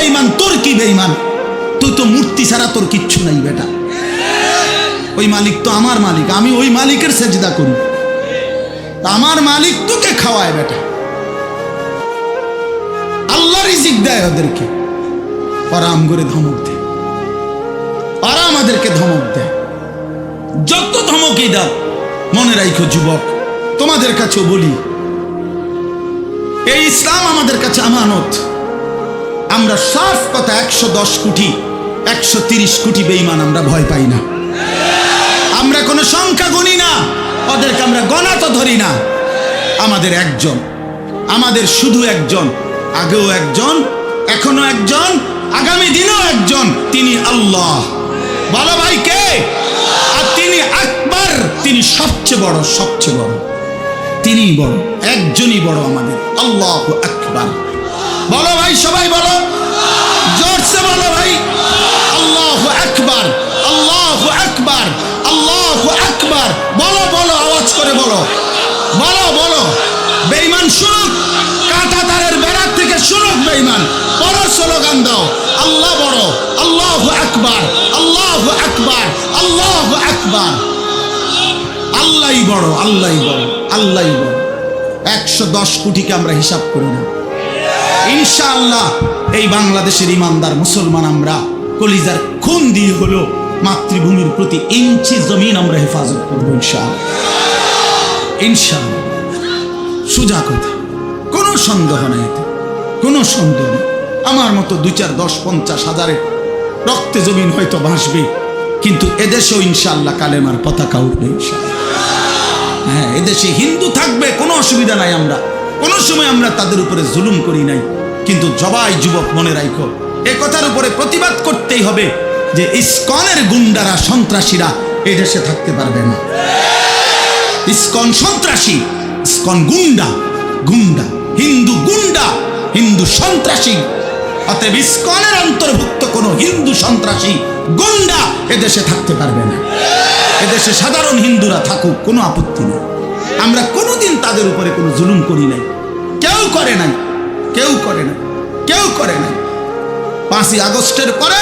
বেঈমান, তোর কি বেঈমান? তুই তো মূর্তি ছাড়া তোর কিচ্ছু নাই বেটা। ওই মালিক তো আমার মালিক, আমি ওই মালিকের সেজদা করি, আমার মালিক তোকে খাওয়ায় বেটা। আল্লাহ রিজিক দেয় ওদেরকে, ওরা আম করে ধমক দেয়, ওরা আমাদেরকে ধমক দেয়। যত ধমকই দাও, মনে রাখো যুবক, তোমাদের কাছেও বলি, এই ইসলাম আমাদের কাছে আমানত। আমরা সাফ কথা 110 কোটি 130 কোটি বেঈমান আমরা ভয় পাই না। আমরা কোনো সংখ্যা গণি না, ওদেরকে আমরা গণা তো ধরি না। আমাদের একজন, আমাদের শুধু একজন, আগেও একজন, এখনো একজন, আগামী দিনেও একজন, তিনি আল্লাহ। বলো ভাই কে? আর তিনি আকবার, তিনি সবচেয়ে বড়, সবচেয়ে বড়, তিনি বড়, একজনই বড় আমাদের, আল্লাহু আকবার। বলো ভাই, সবাই বলো, জোরসে বলো ভাই, আল্লাহু আকবার, আল্লাহু আকবার, আল্লাহু আকবার। বলো বলো, আওয়াজ করে বলো, বলো বলো। বেঈমান শুনুক, কাঁটা তারের বেড়ার থেকে শুনুক বেঈমান। বড় স্লোগান দাও, আল্লাহ বড়, আল্লাহু আকবার, আল্লাহু আকবার, আল্লাহু আকবার। আল্লাহই বড়, আল্লাহই বড়, আল্লাহই বড়। 110 কোটিকে আমরা হিসাব করি না। ইনশাআল্লাহ এই বাংলাদেশের ইমানদার মুসলমান আমরা কলিজার খুন দিয়ে হলো মাতৃভূমির প্রতি ইঞ্চি জমিন আমরা হেফাজত করবো ইনশাআল্লাহ, ইনশাআল্লাহ। সোজা কথা, কোনো সন্দেহ নেই, কোনো সন্দেহ নেই। আমার মতো 2, 4, 10, 50 হাজারের রক্তে জমিন হয়তো ভাসবে, কিন্তু এদেশেও ইনশাআল্লাহ কালেমার পতাকা উঠবে ইনশাআল্লাহ। হ্যাঁ, এদেশে হিন্দু থাকবে, কোনো অসুবিধা নাই। আমরা কোনো সময় আমরা তাদের উপরে জুলুম করি নাই, কিন্তু জবাই যুবক মনে রাখো, এ কথার উপরে প্রতিবাদ করতেই হবে যে ইসকনের গুন্ডারা, সন্ত্রাসীরা এই দেশে থাকতে পারবে না। ইসকন সন্ত্রাসী, ইসকন গুন্ডা, গুন্ডা, হিন্দু গুন্ডা, হিন্দু সন্ত্রাসী। অতএব ইসকনের অন্তর্ভুক্ত কোন হিন্দু সন্ত্রাসী গুন্ডা এদেশে থাকতে পারবে না। এদেশে সাধারণ হিন্দুরা থাকুক, কোনো আপত্তি নেই। আমরা কোনোদিন তাদের উপরে কোনো জুলুম করি নাই, কেউ করে নাই, কেউ করে নাই, কেউ করে নাই। 5ই আগস্টের পরে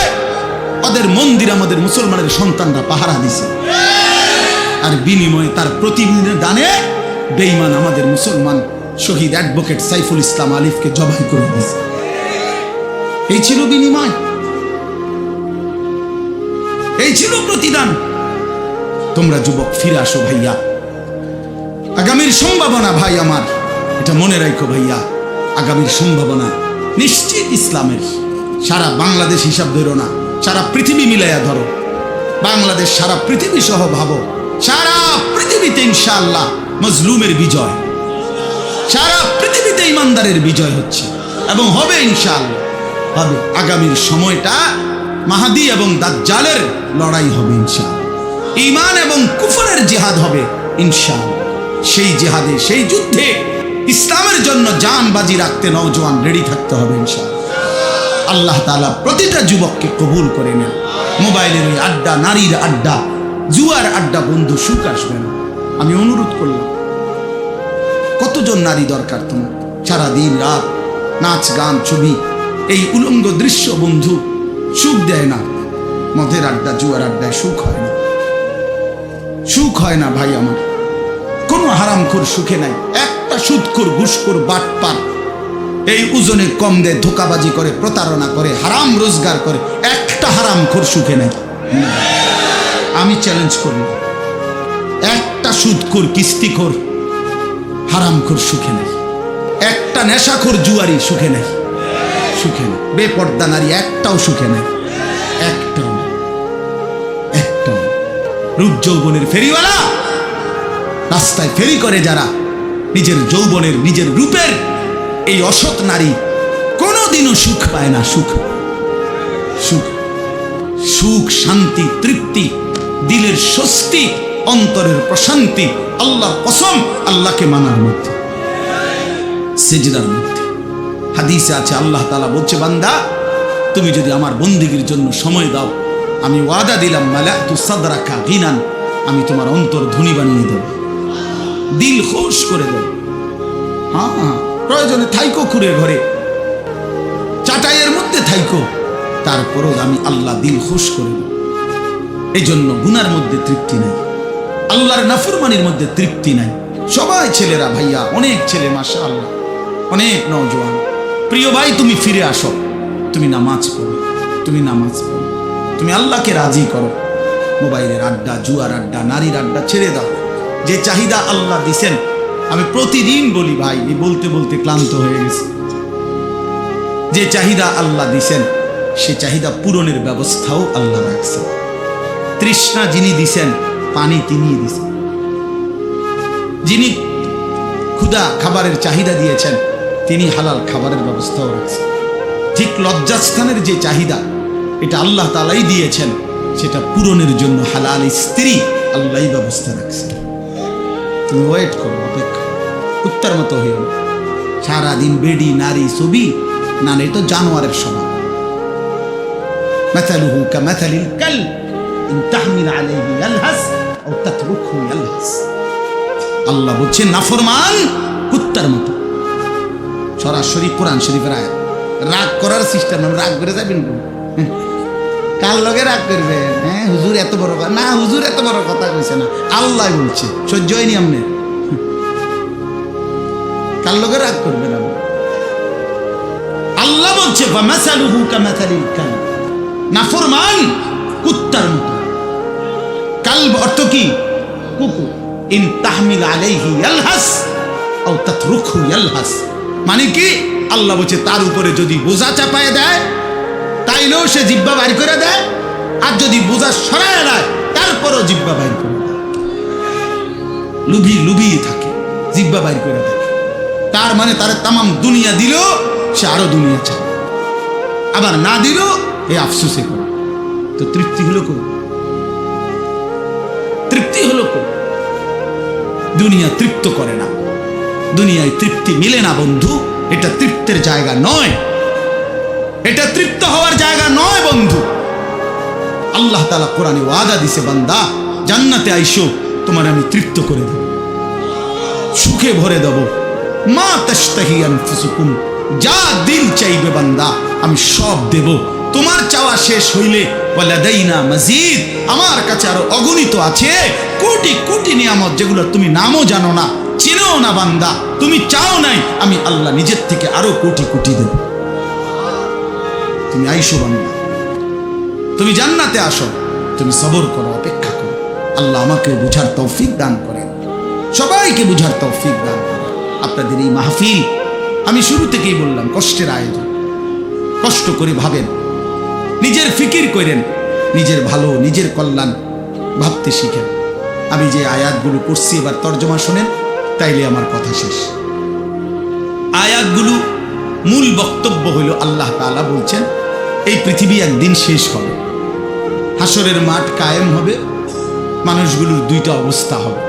ওদের মন্দির আমাদের মুসলমানের সন্তানরা পাহারা দিছে, আর বিনিময়ে তার প্রতিদিনের দানে বেঈমান আমাদের মুসলমান শহীদ অ্যাডভোকেট সাইফুল ইসলাম আলিফকে জবাই করে দিয়েছে। এই ছিল বিনিময়, এই ছিল প্রতিদান। তোমরা যুবক ফিরে আসো ভাইয়া, আগামীর সম্ভাবনা ভাই আমার, এটা মনে রাখো ভাইয়া, আগামীর সম্ভাবনা নিশ্চিত ইসলামের। সারা বাংলাদেশ হিসাব ধরো না, সারা পৃথিবী মিলাইয়া ধরো। বাংলাদেশ সারা পৃথিবী সহ ভাবো, সারা পৃথিবীতে ইনশাআল্লাহ মজলুমের বিজয়, সারা পৃথিবীতে ইমানদারের বিজয় হচ্ছে এবং হবে ইনশাআল্লাহ, হবে। আগামীর সময়টা মাহাদি এবং দাজ্জালের লড়াই হবে ইনশাআল্লাহ। ঈমান এবং কুফরের জিহাদ হবে ইনশাআল্লাহ। সেই জিহাদে, সেই যুদ্ধে ইসলামের জন্য জান বাজি রাখতে নওজোয়ান রেডি থাকতে হবে ইনশাআল্লাহ। আল্লাহ তাআলা প্রতিটা যুবককে কবুল করে নেন। মোবাইলের ওই আড্ডা, নারীর আড্ডা, জুয়ার আড্ডা, বন্ধু সুখ আসবে না। আমি অনুরোধ করলাম, কতজন নারী দরকার তোমার? সারাদিন রাত নাচ গান ছবি, এই উলঙ্গ দৃশ্য বন্ধু সুখ দেয় না। মদের আড্ডা, জুয়ার আড্ডায় সুখ হয় না, সুখ হয় না ভাই আমার। কোনো হারামখোর সুখে নাই। একটা সুদখোর, ঘুষখোর, বাটপার এই ওজনে কম দেয়, ধোকাবাজি করে, প্রতারণা করে, হারাম রোজগার করে, একটা হারামখোর সুখে নাই। আমি চ্যালেঞ্জ করি, একটা সুদখোর, কিস্তিখোর, হারামখোর সুখে নাই। একটা নেশাখোর জুয়ারি সুখে নাই, সুখে নাই। বেপর্দা নারী একটাও সুখে নাই, একটাও, একটাও। রূপ যৌবনের ফেরিওয়ালা, রাস্তায় ফেরি করে যারা, নিজের যৌবনের, নিজের রূপের এই অসৎ নারী কোনোদিনও সুখ পায় না। সুখ, সুখ, সুখ, শান্তি, তৃপ্তি, দিলের স্বস্তি, অন্তরের প্রশান্তি আল্লাহর কসম আল্লাহকে মানার মধ্যে, সিজদার মধ্যে। হাদিসে আছে, আল্লাহ তাআলা বলছে, বান্দা তুমি যদি আমার বন্দেগীর জন্য সময় দাও, আমি ওয়াদা দিলাম, মালাতু সাদরাকা গিনান, আমি তোমার অন্তর ধনী বানিয়ে দেব, দিল খুশ করে দেব। হ্যাঁ, প্রয়োজনে থাইকো খুঁড়ে ঘরে, চাটাইয়ের মধ্যে থাইকো, তারপরও আমি আল্লাহ দিল খুশ করে দেব। এই জন্য গুনার মধ্যে তৃপ্তি নাই, আল্লাহর নাফরমানির মধ্যে তৃপ্তি নাই। সবাই ছেলেরা, ভাইয়া, অনেক ছেলে, মাশাআল্লাহ, অনেক নওজোয়ান। প্রিয় ভাই, তুমি ফিরে আসো, তুমি নামাজ পড়ো, তুমি নামাজ পড়ো, তুমি আল্লাহকে রাজি করো। মোবাইলের আড্ডা, জুয়ার আড্ডা, নারীর আড্ডা ছেড়ে দাও। যে চাহিদা আল্লাহ দিছেন, আমি প্রতিদিন বলি ভাই, এই বলতে বলতে ক্লান্ত হয়ে গেছে। যে চাহিদা আল্লাহ দিছেন, সে চাহিদা পূরণের ব্যবস্থাও আল্লাহ রাখছেন। তৃষ্ণা যিনি দিছেন, পানি তিনিই দিছেন। যিনি ক্ষুধা খাবারের চাহিদা দিয়েছেন, তিনি হালাল খাবারের ব্যবস্থাও রাখছেন। ঠিক লজ্জাস্থানের যে চাহিদা, এটা আল্লাহ তাআলাই দিয়েছেন, সেটা পূরণের জন্য হালাল স্ত্রী আল্লাহই ব্যবস্থা রাখছেন। তুমি ওয়েট করো, অপেক্ষা, কুত্তার মতো হইও না। সারাদিন বেডি, নারী, ছবি, না, এটা জানোয়ারের স্বভাব। মাথালুহু কামাথালিল কালব ইন তাহমিল আলাইহি ইয়ালহাস আও তাতরুকহু ইয়ালহাস। আল্লাহ বলছেন নাফরমান কুত্তার মতো। সরাসরি কোরআন শরীফের আয়াত। রাগ করার সিস্টেম, রাগ করে যাবেন কার লগে রাগ করবেন? হ্যাঁ, হুজুর এত বড় কথা না, হুজুর এত বড় কথা কইছে না, আল্লাহ বলছে। সহ্য হয়নি আমনে? কার লগে রাগ করবেন আপনি? আল্লাহ বলছে ফামাসালুহু কামাসালিল কালব, নাফরমান কুত্তার মতো। কালব অর্থ কি? কুকুর। ইন তাহমিল আলাইহি ইয়ালহাস আও তাতরুকহু ইয়ালহাস, মানে কি? আল্লাহ বলছে তার উপরে যদি বোঝা চাপায় দেয়, তাইলেও সে জিহ্বা বাইর করে দেয়, আর যদি বোঝা সরায় দেয়, তারপরও জিহ্বা বাইর করে দেয়। লুভি থাকে, জিহ্বা বাইর করে দেয়। তার মানে তার তামাম দুনিয়া দিল, সে আরো দুনিয়া চায়, আবার না দিল এই আফসোসে করে। তো তৃপ্তি হলো কো? তৃপ্তি হলো কো? দুনিয়া তৃপ্ত করে না, দুনিয়ায় তৃপ্তি মিলে না বন্ধু। এটা তৃপ্তের জায়গা নয়, এটা তৃপ্ত হওয়ার জায়গা নয় বন্ধু। আল্লাহ তাআলা কোরআনে ওয়াদা দিছে, বান্দা জান্নাতে আইসো, তোমার আমি তৃপ্ত করে দেব, সুখে ভরে দেব। মা তাশতাহি আনফুসুকুম, যা দিল চাইবে বান্দা আমি সব দেব। তোমার চাওয়া শেষ হইলে ওয়ালাদাইনা মাজিদ, আমার কাছে আরো অগণিত আছে কোটি কোটি নিয়ামত, যেগুলো তুমি নামও জানো না, চিনো না বান্দা। তুমি চাও নাই, আমি আল্লাহ নিজের থেকে আরো কোটি কোটি দেব। তুমি আইসো বান্দা, তুমি জান্নাতে আসো, তুমি সবর করো, অপেক্ষা করো। আল্লাহ আমাকে বুঝার তৌফিক দান করেন, সবাইকে বুঝার তৌফিক দান করেন। আপনাদের এই মাহফিল, আমি শুরু থেকেই বললাম, কষ্টের আয়োজন। কষ্ট করে ভাবেন, নিজের ফিকির করেন, নিজের ভালো, নিজের কল্যাণ ভাবতে শিখেন। আমি যে আয়াতগুলো পড়ছি, এবার তর্জমা শোনেন, তাইলে আমার কথা শেষ। আয়াতগুলো মূল বক্তব্য হইল, আল্লাহ তাআলা বলছেন এই পৃথিবী একদিন শেষ হবে, হাসরের মাঠ কায়েম হবে, মানুষগুলোর দুইটা অবস্থা হবে,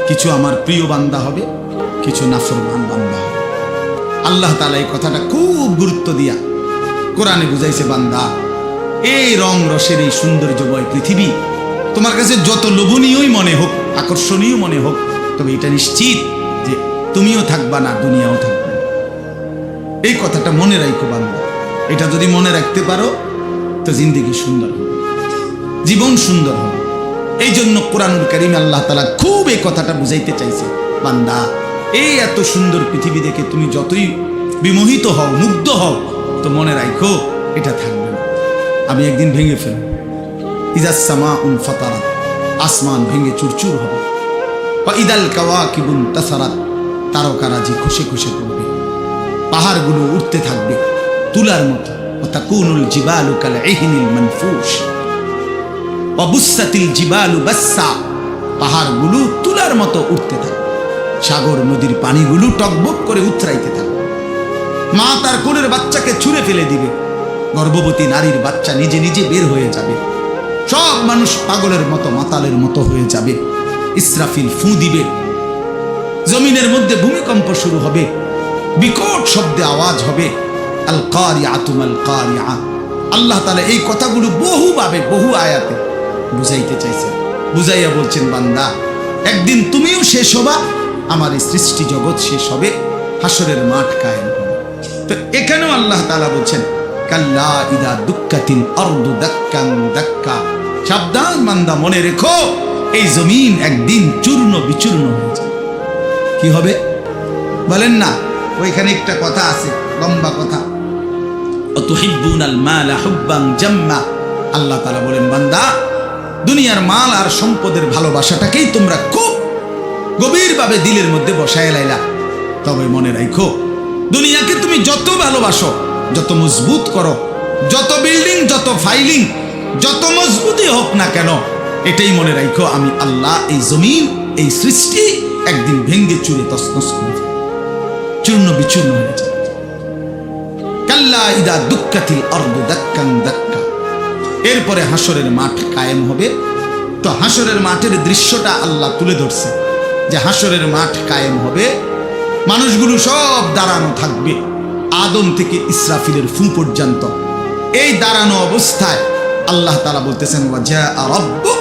কিছু আমার প্রিয় বান্দা হবে, কিছু নাফরমান বান্দা হবে। আল্লাহ তাআলা এই কথাটা খুব গুরুত্ব দিয়া কোরআনে বুঝাইছে, বান্দা এই রং রসের এই সৌন্দর্যময় পৃথিবী তোমার কাছে যত লোভনীয়ই মনে হোক, আকর্ষণীয় মনে হোক, তবে এটা নিশ্চিত যে তুমিও থাকবা না, দুনিয়াও থাকবে না। এই কথাটা মনে রাখো বান্দা। এটা যদি মনে রাখতে পারো তো জিন্দেগি সুন্দর হবে, জীবন সুন্দর হবে। এই জন্য কোরআনুল কারীমে আল্লাহ তাআলা খুব এই কথাটা বুঝাইতে চাইছে, বান্দা এই এত সুন্দর পৃথিবী দেখে তুমি যতই বিমোহিত হও, মুগ্ধ হও, তো মনে রাখো এটা থাকবে না। আমি একদিন ভেঙে ফেলব। ইজাস সামাউন ফাতারাত, আসমান ভেঙে চুরচুর হবে। ওয়া ইদাল কাওয়াকিবুন তাসারাত, তারকারাজি খুশে খুশে পড়বে, পাহাড়গুলো উঠতে থাকবে তুলার মতো। ওয়া তাকুনুল জিবালু কাল ইহনিল মানফুশ ওয়া বুসাতিল জিবালু বাসসা, পাহাড়গুলো তুলার মতো উঠতে থাকবে, সাগর নদীর পানিগুলো টকবক করে উতরাইতে থাকবে। মা তার কোলের বাচ্চাকে ছুঁড়ে ফেলে দিবে, গর্ভবতী নারীর বাচ্চা নিজে নিজে বের হয়ে যাবে, সব মানুষ পাগলের মতো মাতালের মতো হয়ে যাবে। ইসরাফিল ফু দিবে, জমিনের মধ্যে ভূমিকম্প শুরু হবে, বিকট শব্দে আওয়াজ হবে। আল কারিআতু মাল কারিআ। আল্লাহ তাআলা এই কথাগুলো বহুভাবে বহু আয়াতে বুঝাইতে চাইছেন, বুঝাইয়া বলছেন, বান্দা একদিন তুমিও শেষ হবা, আমার এই সৃষ্টি জগৎ শেষ হবে, হাসরের মাঠ কায়েম হবে। তো এখানেও আল্লাহ তাআলা বলছেন কাল্লা ইদা দুক্কাতিল আরদু দাক্কান দাক্কা, সাবধান বান্দা, মনে রেখো এই জমিন একদিন চূর্ণ বিচূর্ণ হয়ে যাবে। কি হবে বলেন না? ওইখানে একটা কথা আছে, লম্বা কথা, অতুহিব্বুনাল মালা হুব্বান জাম্মা। আল্লাহ তাআলা বলেন, বান্দা দুনিয়ার মাল আর সম্পদের ভালোবাসাটাকেই তোমরা খুব গভীরভাবে দিলের মধ্যে বসায় লাইলা। তবে মনে রাখো, দুনিয়াকে তুমি যত ভালোবাসো, যত মজবুত করো, যত বিল্ডিং, যত ফাইলিং, যত মজবুতই হোক না কেন, এটাই মনে রাখো আমি আল্লাহ এই জমিন, এই সৃষ্টি একদিন ভেঙ্গে চুরে তছনছ করে দেব, চূর্ণ বিচূর্ণ হয়ে যাবে। কাল্লা ইদা দুক্কাতিল আরদু দাক্কান দাক্কা। এরপরে হাসরের মাঠ কায়েম হবে। তো হাসরের মাঠের দৃশ্যটা আল্লাহ তুলে ধরছে যে হাসরের মাঠ কায়েম হবে, মানুষগুলো সব দাঁড়ানো থাকবে, আদম থেকে ইসরাফিলের ফু পর্যন্ত। এই দাঁড়ানো অবস্থায় আল্লাহ তাআলা বলতেছেন, ওয়াজা রাব্বুক,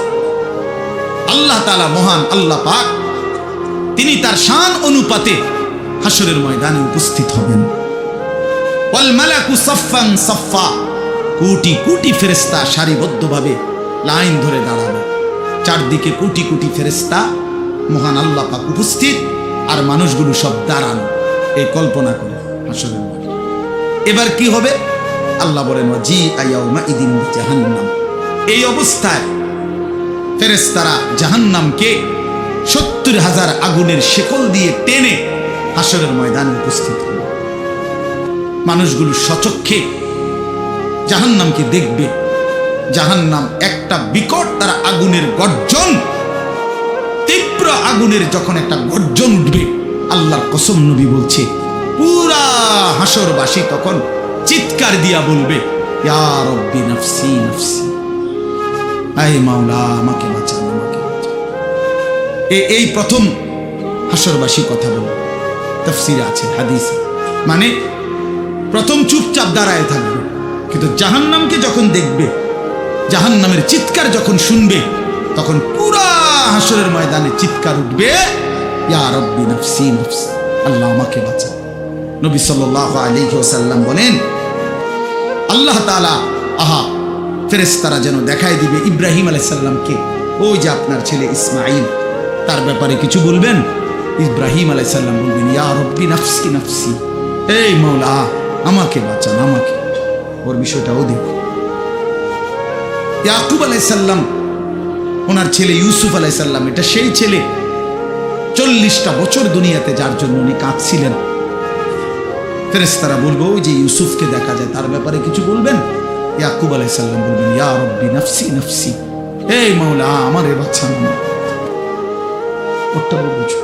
আল্লাহ তাআলা মহান আল্লাহ পাক, তিনি তার শান অনুপাতে হাসরের ময়দানে উপস্থিত হবেন। ওয়াল মালাকু সাফফান সাফফা, কোটি কোটি ফেরেশতা সারিবদ্ধভাবে লাইন ধরে দাঁড়াবে। চারদিকে কোটি কোটি ফেরেশতা, মহান আল্লাহ পাক উপস্থিত, আর মানুষগুলো সব দাঁড়ানো। এই কল্পনা করে হাসরের মাঠ। এবার কি হবে? আল্লাহ বলেন, ওয়াজি আয়াউমা ইদিন জাহান্নাম। এই অবস্থায় ফেরেশতারা জাহান্নামকে 70,000 আগুনের শেকল দিয়ে টেনে হাসরের ময়দানে উপস্থিত হবে। মানুষগুলো সচক্ষে জাহান্নামকে দেখবে। জাহান্নাম একটা বিকট তার আগুনের গর্জন, তীব্র আগুনের যখন একটা গর্জন উঠবে, আল্লাহর কসম নবী বলছে, পুরা হাসরবাসী তখন চিৎকার দিয়া বলবে, ইয়া রব্বি নফসি নফসি, আয় মাওলা আমাকে বাঁচান, আমাকে বাঁচান। এই প্রথম হাসরবাসী কথা বলে, তাফসীরে আছে, হাদিসে। মানে প্রথম চুপচাপ দাঁড়ায় থাকবে, কিন্তু জাহান্নামকে যখন দেখবে, জাহান্নামের চিৎকার যখন শুনবে, তখন পুরা হাসরের ময়দানে চিৎকার উঠবে, ইয়া রব্বি নফসি নফসি, আল্লাহ আমাকে বাঁচান। নবী সাল্লাল্লাহু আলাইহি ওয়াসাল্লাম বলেন, আল্লাহ তাআলা ফেরেশতারা যেন দেখায় দিবে ইব্রাহিম আলাইহিস সালামকে, ওই যে আপনার ছেলে ইসমাঈল, তার ব্যাপারে কিছু বলবেন। ইব্রাহিম আলাইহিস সালাম বলবেন, ইয়া রব্বি নফসি নফসি, এই মাওলা আমাকে বাঁচান, আমাকে। ওর বিষয়টাও দেখো। ইয়াকুব আলাইহিস সালাম, ওনার ছেলে ইউসুফ আলাইহিস সালাম, এটা সেই ছেলে 40টা বছর দুনিয়াতে, যার জন্য উনি কাঁদছিলেন। ফেরেশতারা বলবো, ওই যে ইউসুফকে দেখা যায়, তার ব্যাপারে কিছু বলবেন। ইয়াকুব আলাইহিস সালাম বলবেন, ইয়া রব্বি নফসি নফসি, এই মাওলা আমারে বাঁচান। ওটা বুঝো,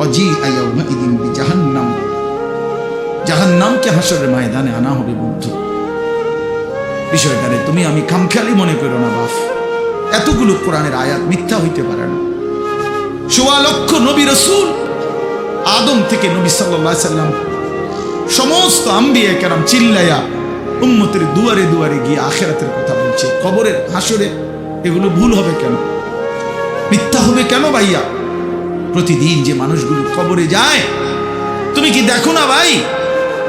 অজি আয়াউমা ইদিন বিজাহান্নাম, জাহান্নামকে হাসরের ময়দানে আনা হবে। বন্ধু, বিষয়টারে তুমি আমি খামখেয়ালি মনে করো না বাপ। এতগুলো কোরআনের আয়াত মিথ্যা হইতে পারে না। ১.৫ লক্ষ নবী রাসূল, আদম থেকে নবী সাল্লাল্লাহু আলাইহি সাল্লাম, সমস্ত আম্বিয়া কেরাম চিল্লায়া উম্মতের দুয়ারে দুয়ারে গিয়ে আখিরাতের কথা বলছে, কবরের, হাসরে। এগুলো ভুল হবে কেন? মিথ্যা হবে কেন ভাইয়া? প্রতিদিন যে মানুষগুলো কবরে যায়, তুমি কি দেখো না ভাই,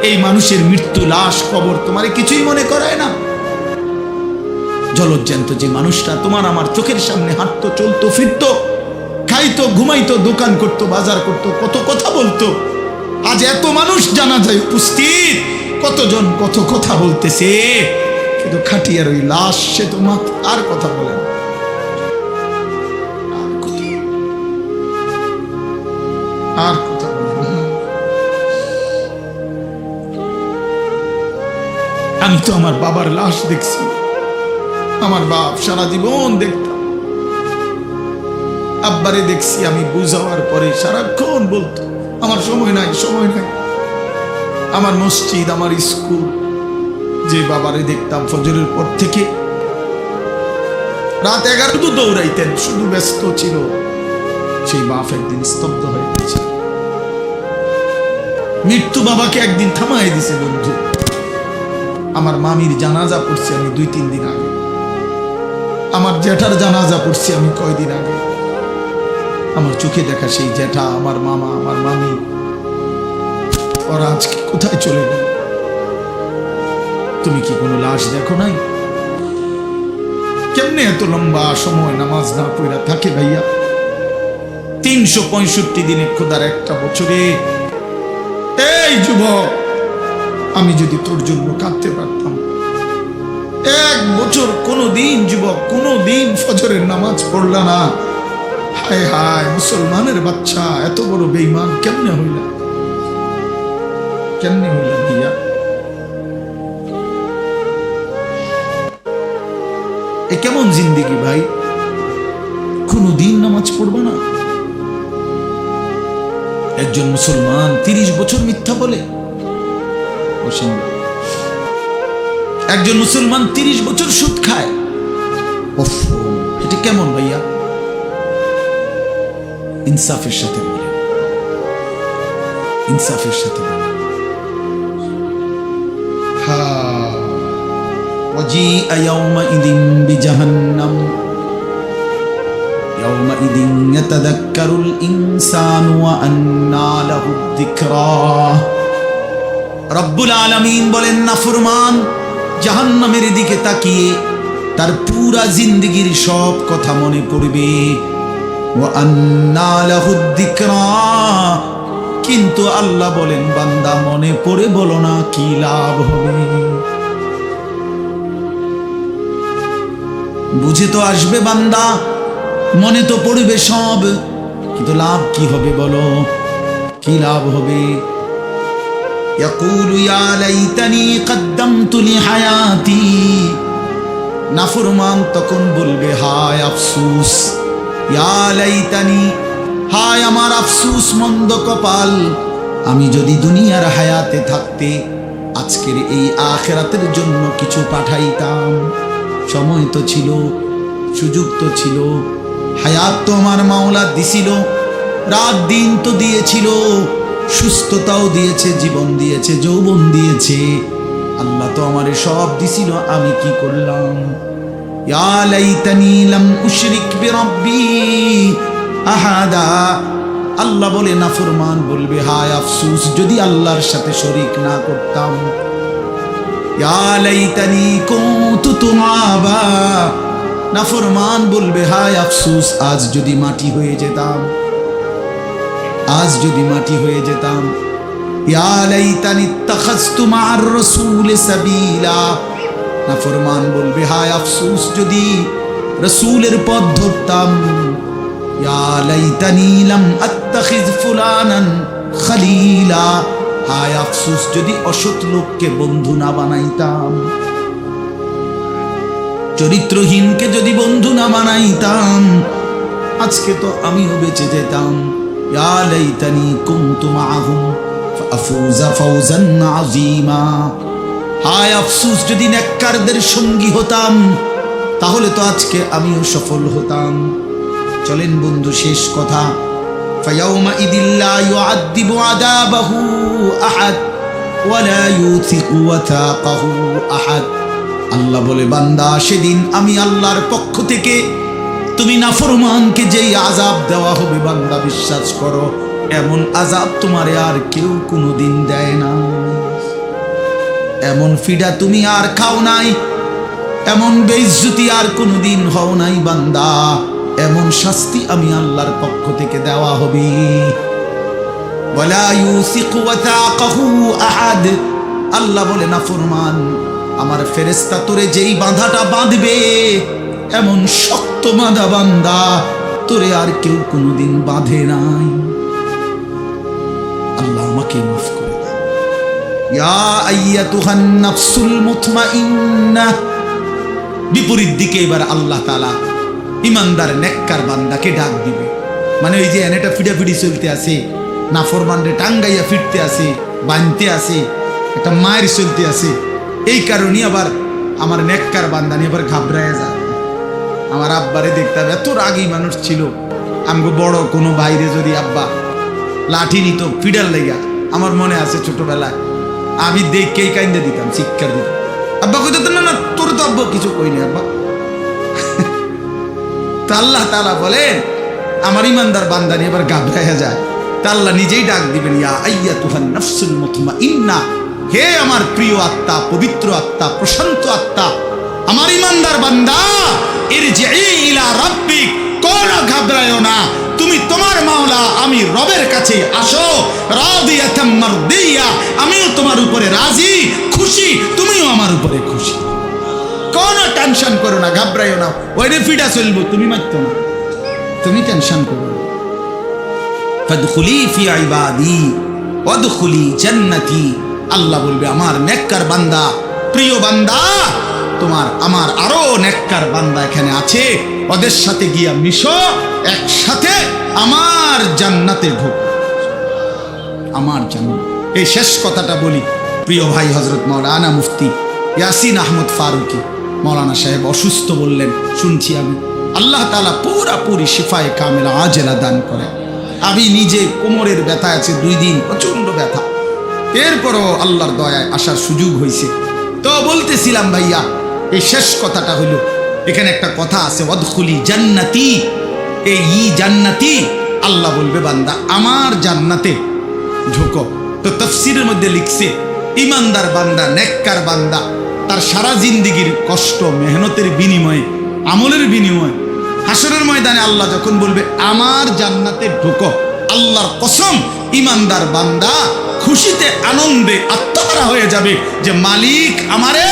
এই মানুষের মৃত্যু, লাশ, কবর তোমার কিছুই মনে করায় না? জলজ্জান্ত যে মানুষটা তোমার আমার চোখের সামনে হাঁটতো, চলতো, ফিরতো, খাইতো, ঘুমাইতো, দোকান করতো, বাজার করতো, কত কথা বলতো, আজ এত মানুষ জানাজায় উপস্থিত, কতজন কত কথা বলতেছে, কিন্তু খাটিয়ার ওই লাশ, সে তো আর কথা বলে না। আর কথা বলে না। আমি তো আমার বাবার লাশ দেখছি, আমার বাপ সারা জীবন দেখতাম, আব্বারে দেখছি আমি বুঝাবার পরে সারাক্ষণ বলতো, আমার সময় নাই, সময় নাই। আমার মসজিদ, আমার স্কুল, যে বাবারে দেখতাম ফজরের পর থেকে রাত 11 তো দৌড়াইতেন, শুধু ব্যস্ত ছিল, সেই বাপ একদিন স্তব্ধ হয়ে গেছে। মৃত্যু বাবাকে একদিন থামাই দিছে। বন্ধু, আমার মামির জানাজা পড়ছি আমি 2-3 দিন আগে, আমার জ্যাঠার জানাজা পড়ছি আমি কয়দিন আগে। আমার চোখে দেখা সেই জ্যাঠা, আমার মামা, আমার মামি, ওরা আজকে কোথায় চলে গেল? তুমি কি কোনো লাশ দেখো নাই? কেমনে এত লম্বা সময় নামাজ না পড়া থাকে ভাইয়া? 365 দিনে খোদার একটা বছরে। এই যুবক, আমি যদি তোর জন্য কাঁদতে পারতাম, 1 বছর কোনোদিন যুবক কোনোদিন ফজরের নামাজ পড়লা না, হায় হায় মুসলমানের বাচ্চা এত বড় বেঈমান কেমনে হইলা? কেমনে হইলা ভাইয়া? এ কেমন জিন্দেগি ভাই? কোনোদিন নামাজ পড়বা না? একজন মুসলমান 30 বছর মিথ্যা বলে? একজন মুসলমান 30 বছর সুদ খায়? এটা কেমন ভাইয়া? ইনসাফের সাথে বলে, ইনসাফের সাথে বলে। وجيء يومئذ بجهنم يومئذ يتذكر الإنسان وأنى له الذكرى। রব্বুল আলামিন বলেন, নাফরমান জাহান্নামের দিকে তাকিয়ে তার পুরা জিন্দেগীর সব কথা মনে পড়বে। ওয়ান্না লাহুদ যিকরা, কিন্তু আল্লাহ বলেন, বান্দা মনে পড়ে বলো না কি লাভ হবে? বুঝে তো আসবে বান্দা, মনে তো পড়বে সব, কিন্তু লাভ কি হবে বলো? কি লাভ হবে? ইয়াকুলু ইয়া লাইতানি কদ্দামতু লিহায়াতি, নাফরমান তখন বলবে, হায় আফসোস, ইয়া লাইতানি, হায় আমার আফসোস, মন্দ কপাল, আমি যদি দুনিয়ার হায়াতে থাকতে আজকের এই আখিরাতের জন্য কিছু পাঠাইতাম। সময় তো ছিল, সুযোগ তো ছিল, হায়াত তো আমার মাওলা দিছিল, রাত দিন তো দিয়েছিল, সুস্থতাও দিয়েছে, জীবন দিয়েছে, যৌবন দিয়েছে, আল্লাহ তো আমারে সব দিছিল, আমি কি করলাম? ইয়া লাইতানি লাম উশরিক বিরাব্বি আহাদা, আল্লাহ বলে, নাফরমান বলবে, হায় আফসোস, যদি আল্লাহর সাথে শরীক না করতাম। ইয়া লাইতানি কুনতু তুরাবা, নাফরমান বলবে, হায় আফসোস, আজ যদি মাটি হয়ে যেতাম, আজ যদি মাটি হয়ে যেতাম। ইয়া লাইতানি ইত্তাখাযতু মা'আর রাসূল সাবিলা, নাফরমান বলবে, হায় আফসোস, যদি রাসূলের পথ ধরতাম। ইয়া লাইতানি লাম আত্তাখিয ফুলানান খলিলা, হায় আফসোস, যদি অসৎ লোককে বন্ধু না বানাইতাম, চরিত্রহীনকে যদি বন্ধু না বানাইতাম, আজকে তো আমিও বেঁচে যেতাম। ইয়া লাইতানি কুনতু মা'আহুম ফাফুযা ফাওজান আযীমা, হায় আফসোস, যদি নেককারদের সঙ্গী হতাম, তাহলে তো আজকে আমিও সফল হতাম। চলেন বন্ধু, শেষ কথা, فيومئذ لا يعذب عذابه أحد ولا يوثق وثاقه أحد। আল্লাহ বলে, বান্দা সেদিন আমি আল্লাহর পক্ষ থেকে তুমি নাফরমানকে যেই আযাব দেওয়া হবে, বান্দা বিশ্বাস করো, এমন আযাব তোমারে আর কেউ কোনোদিন দেয় না। এমন ফিডা তুমি আর খাও নাই, এমন বেইজ্জতি আর কোনোদিন হও নাই বান্দা, এমন শাস্তি আমি আল্লাহর পক্ষ থেকে দেওয়া হবে। ওয়ালা ইউসিকু ওয়াথাকাহু আহাদ, আল্লাহ বলে, নাফরমান আমার ফেরেশতা তোরে যেই বাঁধাটা বাঁধবে, এমন শক্ত বাঁধা বান্দা তোরে আর কেউ কোনোদিন বাঁধে নাই। আল্লাহ আমাকে মাফ করে দেন। ইয়া আইয়াতুহান নাফসুল মুতমাইন্নাহ, বিপরীত দিকে এবার আল্লাহ তাআলা ইমানদার নেককার বান্দাকে ডাক দিবে। মানে ওই যে এনেটা ফিডাফিডি চলতে আছে, নাফরমানরে টাঙ্গাইয়া ফিরতে আছে, বানতে আছে, একটা মায়ের চলতে আছে, এই কারণে আবার আমার নেককার বান্দা নিয়ে আবার ঘাবড়ায় যায়। আমার আব্বারে দেখতাম, এত রাগী মানুষ ছিল, আমগো বড় কোনো বাইরে যদি আব্বা লাঠি নিত ফিডার লেগা, আমার মনে আছে ছোটবেলায় আমি দেখেই কাইন্দে দিতাম, শিক্ষার দিতাম। আব্বা কইতো, না না তোর তো আব্বা কিছু কইনি আব্বা। তা আল্লাহ তাআলা বলেন, আমার ইমানদার বান্দা নিয়ে এবার ঘাবড়াইয়া যায়, তা আল্লাহ নিজেই ডাক দিবেন, ইয়া আইয়াতুহান নাফসুল মুতমাইন্নাহ হে আমার প্রিয় আত্মা, পবিত্র আত্মা, প্রশান্ত আত্মা, আমার ইমানদার বান্দা, ইরজিই ইলা রাব্বিক, কোন ঘাবড়ায়ো না, তুমি তোমার মাওলা আমি রবের কাছে আসো, রাদিয়াতাম মারদিয়া, আমিও তোমার উপরে রাজি, খুশি, তুমিও আমার উপরে খুশি। কোন টেনশন করো না, ঘাবড়ায়ো না, ওইরে ফিডা চলবো, তুমি মারতো না, তুমি টেনশন করো না। ফাদখুলি ফি ইবাদি ওয়াদখুলি জান্নাতি, আল্লাহ বলবে আমার নেককার বান্দা, প্রিয় বান্দা, তোমার আমার আরো নেককার বান্দা এখানে আছে, ওদের সাথে গিয়া মিশো, একসাথে আমার জান্নাতে ঢোক, আমার জান্নাত। এই শেষ কথাটা বলি, প্রিয় ভাই হযরত মাওলানা মুফতি ইয়াসিন আহমদ ফারুকি মাওলানা সাহেব অসুস্থ বললেন, শুনছি আমি, আল্লাহ তাআলা পুরাপুরি শিফায়ে কামিলা আজেলা দান করে। আমি নিজে কোমরের ব্যথা আছে 2 দিন, প্রচন্ড ব্যথা, এরপরও আল্লাহর দয়ায় আসার সুযোগ হয়েছে। তো বলতেছিলাম ভাইয়া, এই শেষ কথাটা হলো, এখানে একটা কথা আছে, ওয়াদখুলি জান্নাতি, এই জান্নাতি, আল্লাহ বলবে বান্দা আমার জান্নাতে ঢোকো। তো তাফসীরের মধ্যে লিখছে, ইমানদার বান্দা, নেককার বান্দা, তার সারা জিন্দেগির কষ্ট মেহনতের বিনিময়ে, আমলের বিনিময়ে, হাসরের ময়দানে আল্লাহ যখন বলবে আমার জান্নাতে ঢোকো, আল্লাহর কসম ইমানদার বান্দা খুশিতে আনন্দে আত্মহারা হয়ে যাবে যে মালিক আমারে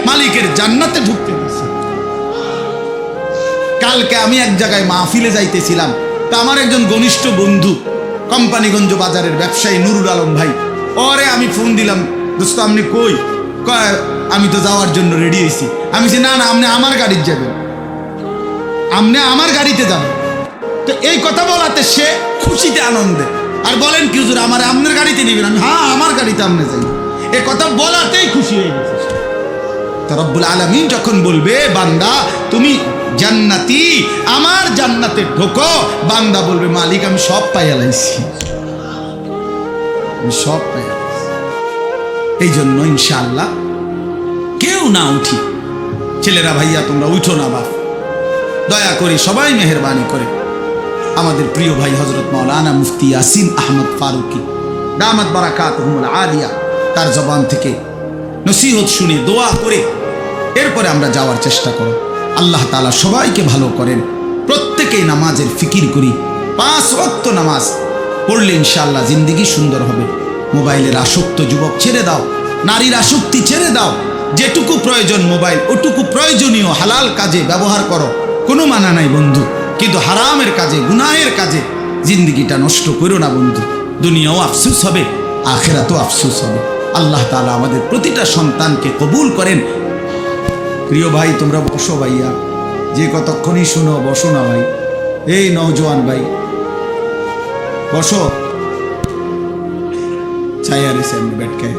মালিকের জান্নাতে ঢুকতে দিয়েছে। কালকে আমি এক জায়গায় মাহফিলে যাইতেছিলাম, তা আমার একজন ঘনিষ্ঠ বন্ধু, কোম্পানিগঞ্জ বাজারের ব্যবসায়ী নুরুল আলম ভাই, ওরে আমি ফোন দিলাম, দোস্ত আপনি কই? কয় আমি তো যাওয়ার জন্য রেডি হয়েছি। আমি বলছি না না, আপনি আমার গাড়িতে যাবেন, আপনি আমার গাড়িতে যাবেন। তো এই কথা বলাতে সে খুশিতে আনন্দে, আর বলেন কি হুজুর আমার আপনার গাড়িতে নেবেন? আমি হ্যাঁ আমার গাড়িতে আপনি যাই, এই কথা বলাতেই খুশি হয়ে গেছে। তো রব্বুল আলামিন যখন বলবে বান্দা তুমি জান্নাতি, আমার জান্নাতে ঢোকো, বান্দা বলবে মালিক আমি সব পাইয়া লাইছি, আমি সব পাইয়া লাইছি। এই জন্য ইনশাআল্লাহ কেউ না উঠি, ছেলেরা ভাইয়া তোমরা উঠো না বাপ, দয়া করে সবাই মেহেরবানি করে আমাদের প্রিয় ভাই হযরত মাওলানা মুফতি ইয়াসিন আহমদ ফারুকি দামাত বারাকাতুহুমুল আলিয়া, তার জবান থেকে নসিহত শুনে দোয়া করে এরপরে আমরা যাওয়ার চেষ্টা করো। আল্লাহ তাআলা সবাইকে ভালো করেন, প্রত্যেকেই নামাজের ফিকির করি, 5 ওয়াক্ত নামাজ পড়লে ইনশাআল্লাহ জিন্দেগি সুন্দর হবে। মোবাইলের আসক্ত যুবক ছেড়ে দাও, নারীর আসক্তি ছেড়ে দাও, যেটুকু প্রয়োজন মোবাইল ওটুকু প্রয়োজনীয় হালাল কাজে ব্যবহার করো, কোনো মানা নাই বন্ধু, কিন্তু হারামের কাজে গুনাহের কাজে জিন্দেগিটা নষ্ট করো না বন্ধু, দুনিয়াও আফসোস হবে, আখিরাতেও আফসোস হবে। আল্লাহ তাআলা আমাদের প্রতিটা সন্তানকে কবুল করেন। প্রিয় ভাই তোমরা বসো ভাইয়া, যে কতক্ষণই শুনো বসো না ভাই, এই নওজোয়ান ভাই বসো, ছায়া রেছে আমি ব্যাটকে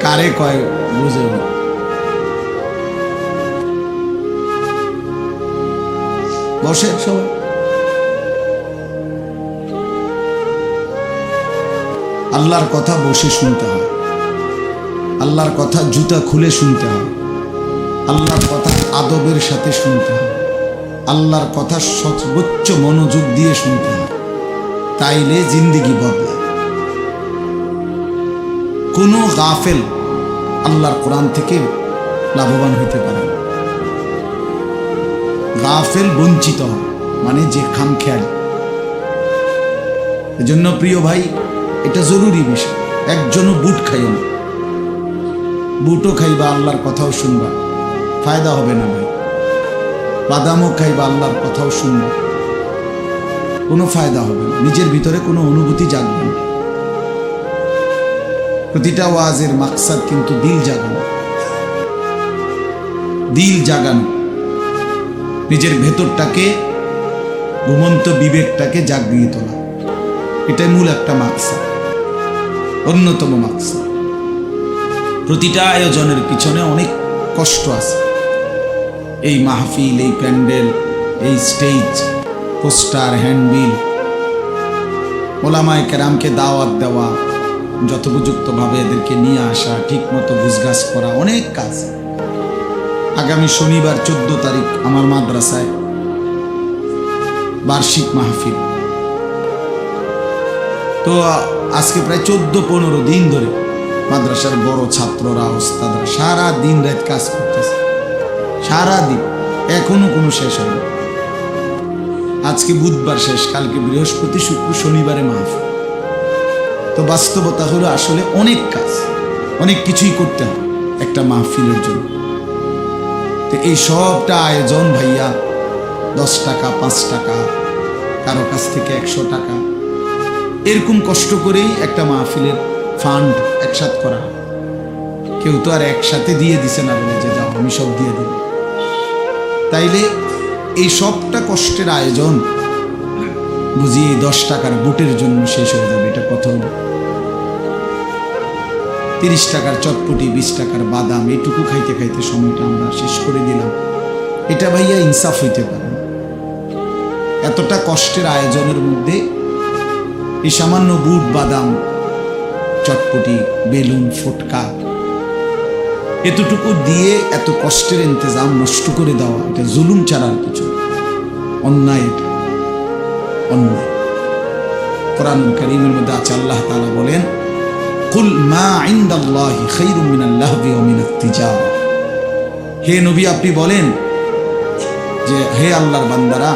কারে কয় বুঝে বসে সবাই। আল্লাহর কথা বসে শুনতে হয়, আল্লাহর কথা জুতা খুলে শুনতে হয়, আল্লাহর কথা আদবের সাথে শুনতে হয়, আল্লাহর কথা সর্বোচ্চ মনোযোগ দিয়ে শুনতে হয়, তাইলে জিন্দেগি বদলায়। কোনো গাফেল আল্লাহর কোরআন থেকে লাভবান হইতে পারে না, গাফেল বঞ্চিত হয়, মানে যে খামখেয়াল। এজন্য প্রিয় ভাই এটা জরুরি বিষয়, একজনও বুট খাইও না, বুটও খাইবা আল্লাহর কথাও শুনবা, ফায়দা হবে না ভাই। বাদামও খাইবা আল্লাহর কথাও শুনবা, কোনো ফায়দা হবে না, নিজের ভিতরে কোনো অনুভূতি জাগবে না। প্রতিটা ওয়াজের মাকসাদ কিন্তু দিল জাগানো, দিল জাগানো, নিজের ভেতরটাকে ঘুমন্ত বিবেকটাকে জাগিয়ে তোলা, এটাই মূল একটা মাকসাদ, অন্যতম মাকসাদ। প্রতিটা আয়োজনের পিছনে অনেক কষ্ট আছে, এই মাহফিল, এই প্যান্ডেল, এই স্টেজ, পোস্টার, হ্যান্ডবিল, ওলামায়ে কেরামকে দাওয়াত দেওয়া, যথোপযুক্তভাবে এদেরকে নিয়ে আসা, ঠিক মতো গুছগাছ করা, অনেক কাজ। আগামী শনিবার 14 তারিখ আমার মাদ্রাসায় বার্ষিক মাহফিল, তো আজকে প্রায় 14-15 দিন ধরে মাদ্রাসার বড় ছাত্ররা ওস্তাদরা সারা দিন রাত কাজ করতেছে, সারা দিন, এখনো কোনো শেষ হয়নি। আজকে বুধবার শেষ, কালকে বৃহস্পতি, শুক্র, শনিবারে মাহফিল। তো বাস্তবতা হলো আসলে অনেক কাজ, অনেক কিছুই করতে হয় একটা মাহফিলের জন্য। তো এই সবটা আয়োজন ভাইয়া 10 টাকা, 5 টাকা, কারো কাছ থেকে 100 টাকা, এরকম কষ্ট করেই একটা মাহফিলের ফান্ড একসাথে করা হয়। কেউ তো আর একসাথে দিয়ে দিছে না বলে যে যাও আমি সব দিয়ে দেব। তাইলে এই সবটা কষ্টের আয়োজন বুঝি 10 টাকার বুটের জন্য শেষ হয়ে যাবে, এটা কথা হলো। 30 টাকার চটপটি, 20 টাকার বাদাম, এইটুকু খাইতে খাইতে সময়টা আমরা শেষ করে দিলাম। এটা ভাইয়া ইনসাফ হইতে পারে না। এতটা কষ্টের আয়োজনের মধ্যে এই সামান্য বুট, বাদাম, চটপটি, বেলুন, ফটকা, এতটুকু দিয়ে এত কষ্টের ইন্তজাম নষ্ট করে দেওয়া, এটা জুলুম ছাড়ার কিছু, অন্যায়, এটা অন্যায়। কোরআনুল কারীমের মধ্যে আছে আল্লাহ তাআলা বলেন, কুল মা ইনদাল্লাহি খায়রুম মিনাল লাহবি ওয়া মিনাত তিজারা। হে নবী, আপনি বলেন যে হে আল্লাহর বান্দারা,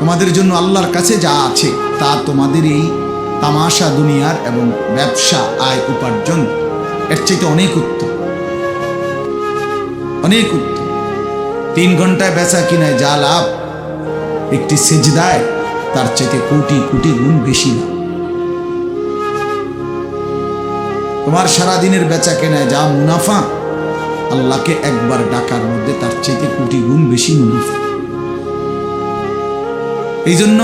তোমাদের জন্য আল্লাহর কাছে যা আছে তা তোমাদের এই তামাশা দুনিয়ার এবং ব্যবসা, আয় উপার্জন, এর চাইতে অনেক উত্তম, অনেক উত্তম। 3 ঘন্টায় বেচা কিনায় যা লাভ, একটি সিজদায় তার চাইতে কোটি কোটি গুণ বেশি লাভ। তোমার সারাদিনের বেচা কেনায় যা মুনাফা, আল্লাহকে একবার ডাকার মধ্যে তার চাইতে কোটি গুণ বেশি মুনাফা। এই জন্য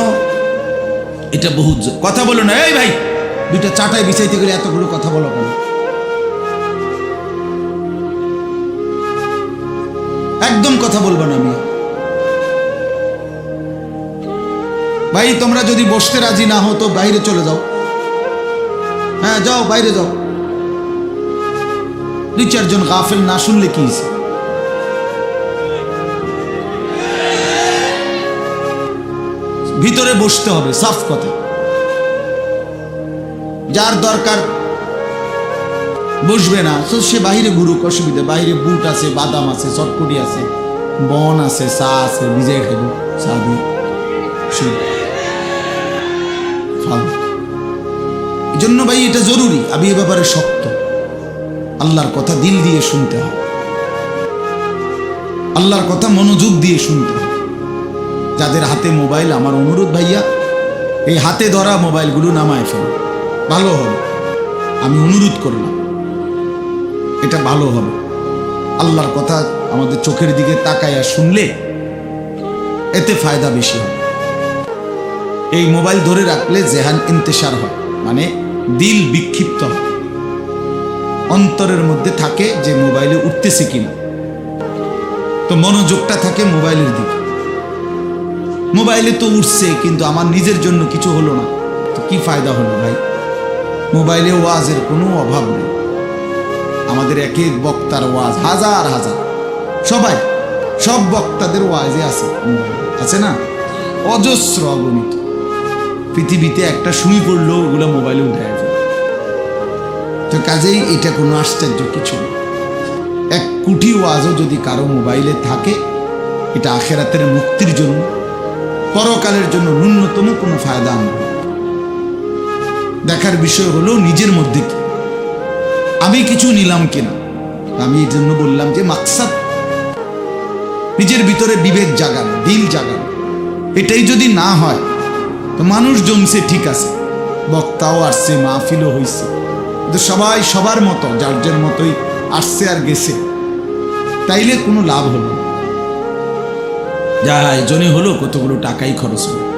এটা বহু কথা বলো না। এই ভাই, 2টা চাটাই বিছাইতে গেলে এতগুলো কথা বলো কেন? একদম কথা বলবো না আমি। ভাই তোমরা যদি বসতে রাজি না হো তো বাইরে চলে যাও। হ্যাঁ যাও, বাইরে যাও। 2-4 জন গাফেল না শুনলে কি হয়েছে? ভিতরে বসতে হবে, সাফ কথা। যার দরকার বসবে না তো সে বাহিরে ঘুরুক, অসুবিধা। বাহিরে বুট আছে, বাদাম আছে, চটপটি আছে, বন আছে, চা আছে, ভিজাই খাইব, চা দিয়ে। এই জন্য ভাই এটা জরুরি, আমি এ ব্যাপারে শক্ত। আল্লাহর কথা দিল দিয়ে শুনতে হয়, আল্লাহর কথা মনোযোগ দিয়ে শুনতে হয়। যাদের হাতে মোবাইল, আমার অনুরোধ ভাইয়া, এই হাতে ধরা মোবাইলগুলো নামায় ফেলো, ভালো হবে। আমি অনুরোধ করলাম, এটা ভালো হবে। আল্লাহর কথা আমাদের চোখের দিকে তাকাইয়া শুনলে এতে ফায়দা বেশি হবে। এই মোবাইল ধরে রাখলে জেহান ইন্তেশার হয়, মানে দিল বিক্ষিপ্ত হয়, অন্তরের মধ্যে থাকে যে মোবাইলে উঠতেছে কিনা, তো মনোযোগটা থাকে মোবাইলের দিকে। মোবাইলে তো উঠছে কিন্তু আমার নিজের জন্য কিছু হলো না, তো কি ফায়দা হলো ভাই? মোবাইলে ওয়াজের কোনো অভাব নেই। আমাদের এক এক বক্তার ওয়াজ হাজার হাজার, সবাই, সব বক্তাদের ওয়াজে আছে, আছে না? অজস্র, অগণিত। পৃথিবীতে একটা সুই পড়লেও ওগুলো মোবাইলে উঠে যায়। তো কাজেই এটা কোনো আশ্চর্য কিছু না। 1 কোটি ওয়াজও যদি কারো মোবাইলে থাকে, এটা আখেরাতের মুক্তির জন্য, পরকালের জন্য ন্যূনতম কোনো ফায়দা আনবে। দেখার বিষয় হলো নিজের মধ্যে কি আমি কিছু নিলাম কিনা। আমি এই জন্য বললাম যে মাকসাদ, নিজের ভিতরে বিবেক জাগানো, দিল জাগানো। এটাই যদি না হয় তো মানুষ জমছে ঠিক আছে, বক্তাও আসছে, মাহফিলও হয়েছে, কিন্তু সবাই সবার মতো যার যার মতোই আসছে আর গেছে, তাইলে কোনো লাভ হলো না। যা আয়োজনে হলো কতগুলো টাকাই খরচ হলো।